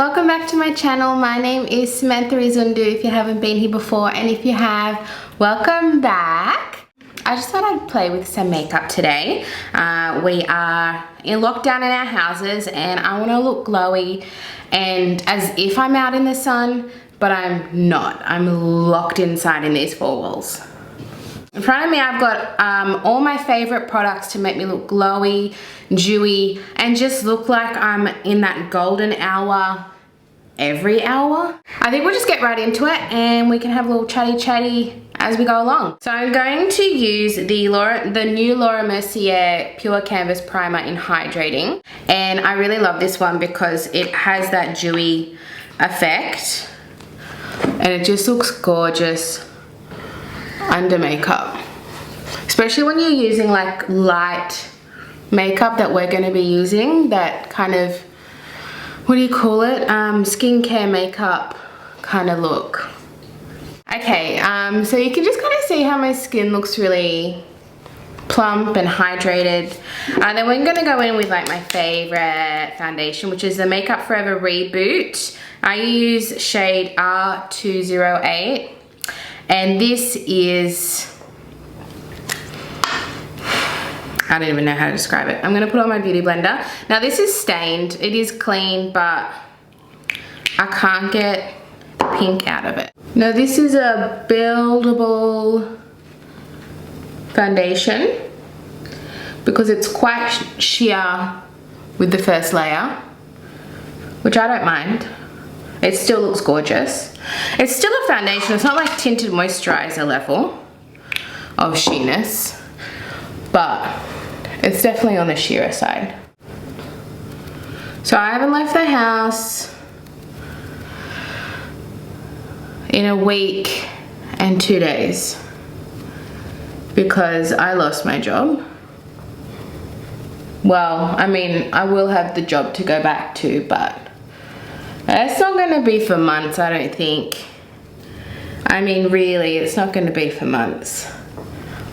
welcome back to my channel. My name is Samantha Izundu if you haven't been here before, and if you have, welcome back. I just thought I'd play with some makeup today. We are in lockdown in our houses and I want to look glowy and as if I'm out in the sun, but I'm not. I'm locked inside in these four walls. In front of me I've got all my favorite products to make me look glowy, dewy, and just look like I'm in that golden hour every hour. I think we'll just get right into it and we can have a little chatty as we go along. So I'm going to use the new Laura Mercier Pure Canvas Primer in Hydrating, and I really love this one because it has that dewy effect and it just looks gorgeous under makeup, especially when you're using like light makeup that we're going to be using, that kind of, what do you call it, skincare makeup kind of look. Okay, so you can just kind of see how my skin looks really plump and hydrated. Then we're going to go in with like my favorite foundation, which is the Makeup Forever Reboot. I use shade R208. And this is, I don't even know how to describe it. I'm gonna put on my beauty blender. Now this is stained, it is clean, but I can't get the pink out of it. Now this is a buildable foundation because it's quite sheer with the first layer, which I don't mind. It still looks gorgeous. It's still a foundation, it's not like tinted moisturizer level of sheerness, but it's definitely on the sheerer side. So I haven't left the house in a week and 2 days because I lost my job. Well, I mean, I will have the job to go back to, but it's not going to be for months, I don't think. I mean, really, it's not going to be for months.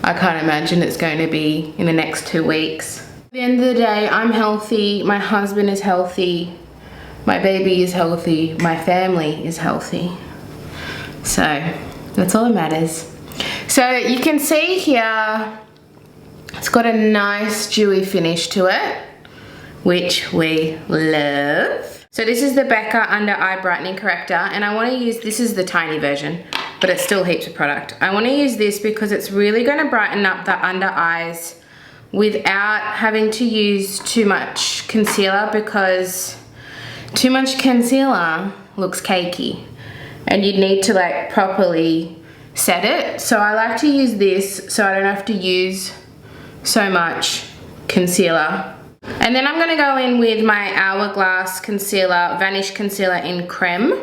I can't imagine it's going to be in the next 2 weeks. At the end of the day, I'm healthy, my husband is healthy, my baby is healthy, my family is healthy. So, that's all that matters. So, you can see here, it's got a nice dewy finish to it, which we love. So this is the Becca Under Eye Brightening Corrector, and I want to use, this is the tiny version, but it's still heaps of product. I want to use this because it's really going to brighten up the under eyes without having to use too much concealer, because too much concealer looks cakey and you'd need to like properly set it. So I like to use this so I don't have to use so much concealer. And then I'm going to go in with my Hourglass Concealer, Vanish Concealer in Creme.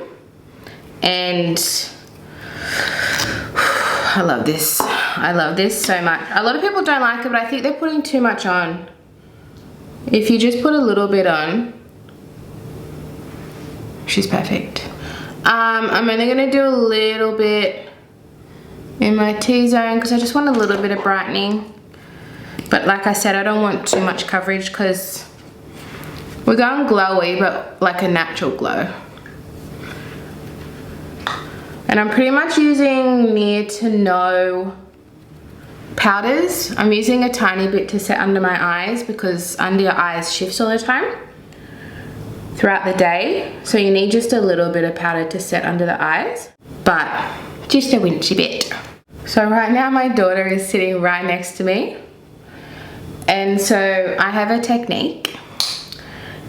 And I love this. I love this so much. A lot of people don't like it, but I think they're putting too much on. If you just put a little bit on, she's perfect. I'm only going to do a little bit in my T-zone because I just want a little bit of brightening. But like I said, I don't want too much coverage because we're going glowy, but like a natural glow. And I'm pretty much using near to no powders. I'm using a tiny bit to set under my eyes because under your eyes shifts all the time throughout the day. So you need just a little bit of powder to set under the eyes, but just a winchy bit. So right now my daughter is sitting right next to me. And so I have a technique,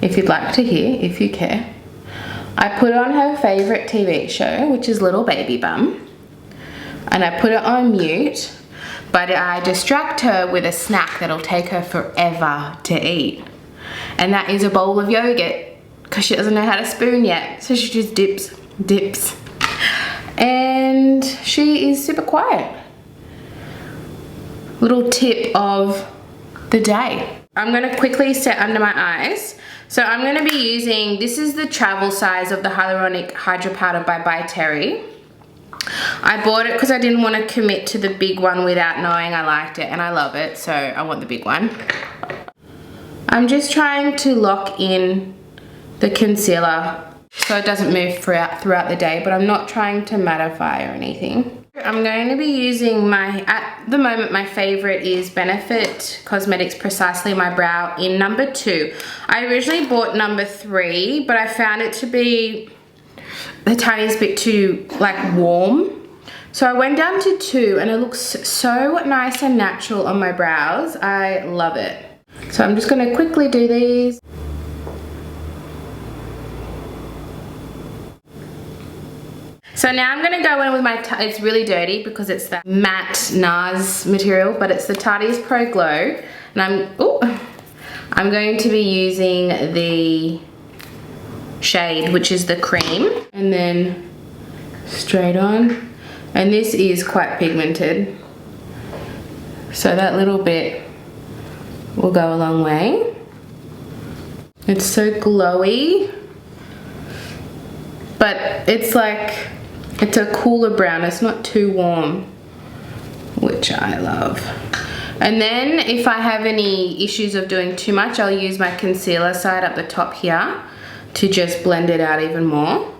if you'd like to hear, if you care. I put on her favourite TV show, which is Little Baby Bum, and I put it on mute, but I distract her with a snack that'll take her forever to eat. And that is a bowl of yogurt, because she doesn't know how to spoon yet, so she just dips. And she is super quiet. Little tip of the day. I'm going to quickly set under my eyes. So I'm going to be using, this is the travel size of the Hyaluronic Hydra Powder by Terry. I bought it because I didn't want to commit to the big one without knowing I liked it, and I love it, so I want the big one. I'm just trying to lock in the concealer so it doesn't move throughout the day, but I'm not trying to mattify or anything. I'm going to be using at the moment, my favorite is Benefit Cosmetics Precisely My Brow in number 2. I originally bought number 3, but I found it to be the tiniest bit too like warm. So I went down to 2 and it looks so nice and natural on my brows. I love it. So I'm just going to quickly do these. So now I'm going to go in with my, it's really dirty because it's the matte NARS material, but it's the Tarte's Pro Glow. And I'm going to be using the shade, which is the cream, and then straight on. And this is quite pigmented, so that little bit will go a long way. It's so glowy, but it's like, it's a cooler brown, it's not too warm, which I love. And then if I have any issues of doing too much, I'll use my concealer side up the top here to just blend it out even more.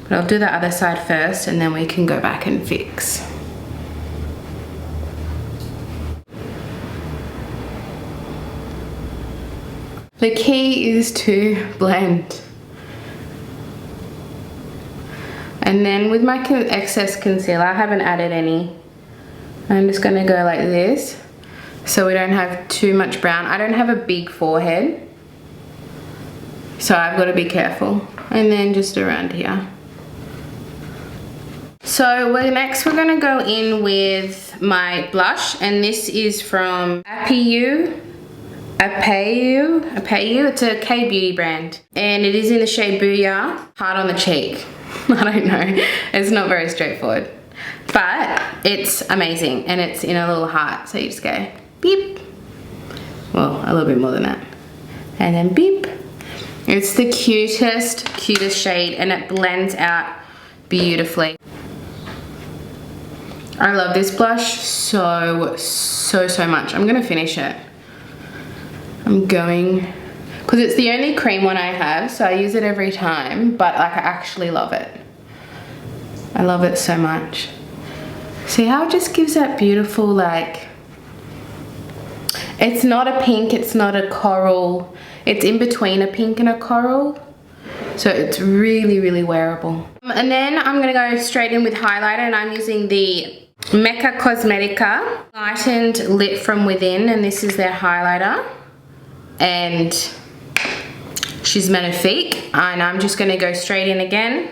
But I'll do the other side first and then we can go back and fix. The key is to blend. And then with my excess concealer, I haven't added any. I'm just gonna go like this so we don't have too much brown. I don't have a big forehead, so I've got to be careful. And then just around here. So next we're gonna go in with my blush, and this is from Apayu. It's a K-beauty brand, and it is in the shade Booyah, hard on the cheek. I don't know, it's not very straightforward, but it's amazing, and it's in a little heart, so you just go beep, well, a little bit more than that, and then beep. It's the cutest shade, and it blends out beautifully. I love this blush so much. I'm gonna finish it. Because it's the only cream one I have, so I use it every time, but like I actually love it. I love it so much. See how it just gives that beautiful, like, it's not a pink, it's not a coral, it's in between a pink and a coral, so it's really wearable. And then I'm gonna go straight in with highlighter, and I'm using the Mecca Cosmetica Lightened Lit From Within, and this is their highlighter, and she's Magnifique, and I'm just gonna go straight in again,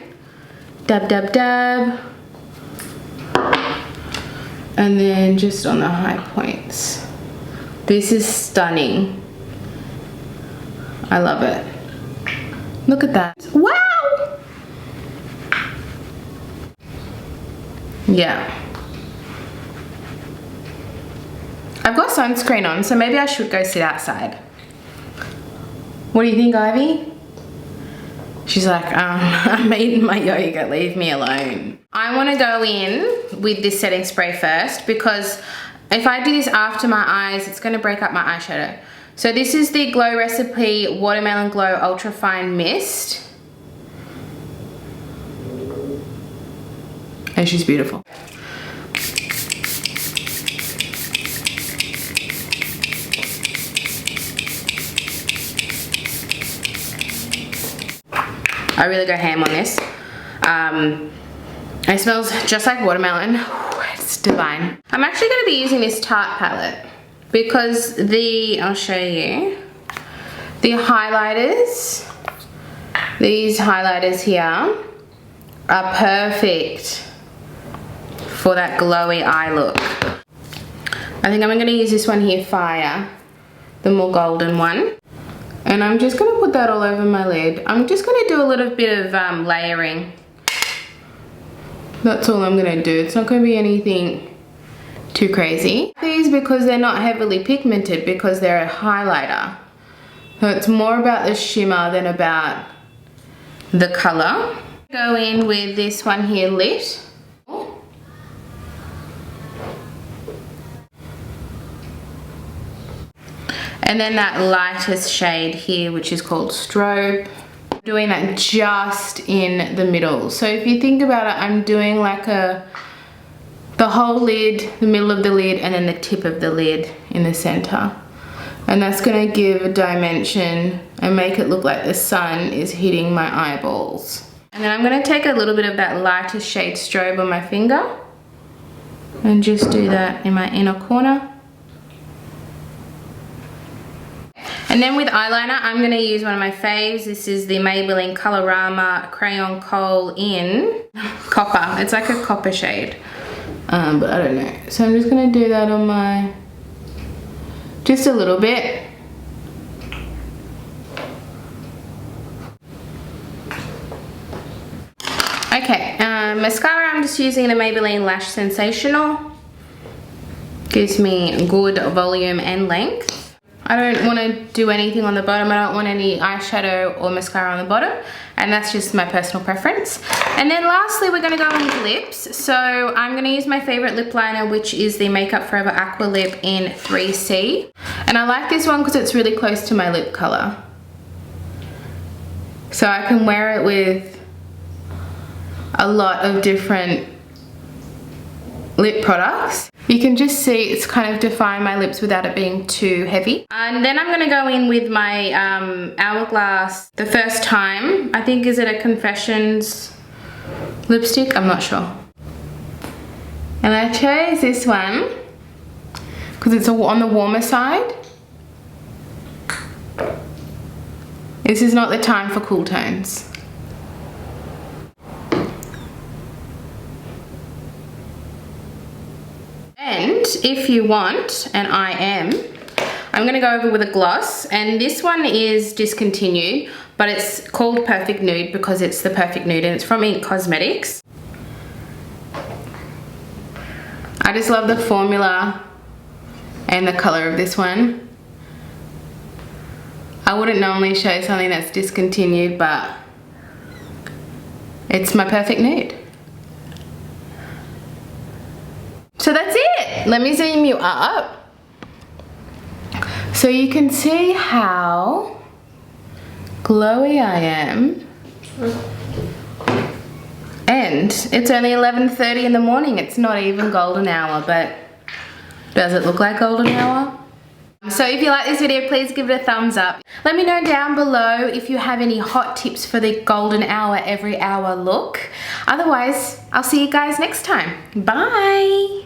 dab dab dab, and then just on the high points. This is stunning. I love it. Look at that. Wow! Yeah. I've got sunscreen on, so maybe I should go sit outside. What do you think, Ivy? She's like, I'm eating my yogurt, leave me alone. I want to go in with this setting spray first, because if I do this after my eyes, it's going to break up my eyeshadow. So this is the Glow Recipe Watermelon Glow Ultra Fine Mist. And she's beautiful. I really go ham on this. It smells just like watermelon. It's divine. I'm actually going to be using this Tarte palette because I'll show you, the highlighters, these highlighters here are perfect for that glowy eye look. I think I'm going to use this one here, Fire, the more golden one. And I'm just going to put that all over my lid. I'm just going to do a little bit of layering. That's all I'm going to do. It's not going to be anything too crazy. These, because they're not heavily pigmented, because they're a highlighter. So it's more about the shimmer than about the colour. Go in with this one here, Lit. And then that lightest shade here, which is called Strobe. doing that just in the middle. So if you think about it, I'm doing like the whole lid, the middle of the lid, and then the tip of the lid in the center. And that's gonna give a dimension and make it look like the sun is hitting my eyeballs. And then I'm gonna take a little bit of that lighter shade strobe on my finger and just do that in my inner corner. And then with eyeliner, I'm going to use one of my faves. This is the Maybelline Colorama Crayon Kohl in Copper. It's like a copper shade, but I don't know. So I'm just going to do that on my, just a little bit. Okay, mascara, I'm just using the Maybelline Lash Sensational. Gives me good volume and length. I don't want to do anything on the bottom. I don't want any eyeshadow or mascara on the bottom, and that's just my personal preference. And then lastly, we're going to go in with lips. So I'm going to use my favorite lip liner, which is the Makeup Forever Aqua Lip in 3C. And I like this one because it's really close to my lip color. So I can wear it with a lot of different lip products. You can just see it's kind of defined my lips without it being too heavy. And then I'm going to go in with my Hourglass The First Time. I think, is it a Confessions lipstick? I'm not sure. And I chose this one because it's on the warmer side. This is not the time for cool tones. And if you want, and I'm going to go over with a gloss, and this one is discontinued, but it's called Perfect Nude because it's the Perfect Nude and it's from Ink Cosmetics. I just love the formula and the color of this one. I wouldn't normally show something that's discontinued, but it's my Perfect Nude. So that's it. Let me zoom you up so you can see how glowy I am. And it's only 11:30 in the morning. It's not even golden hour, but does it look like golden hour? So if you like this video, please give it a thumbs up. Let me know down below if you have any hot tips for the golden hour, every hour look. Otherwise, I'll see you guys next time. Bye.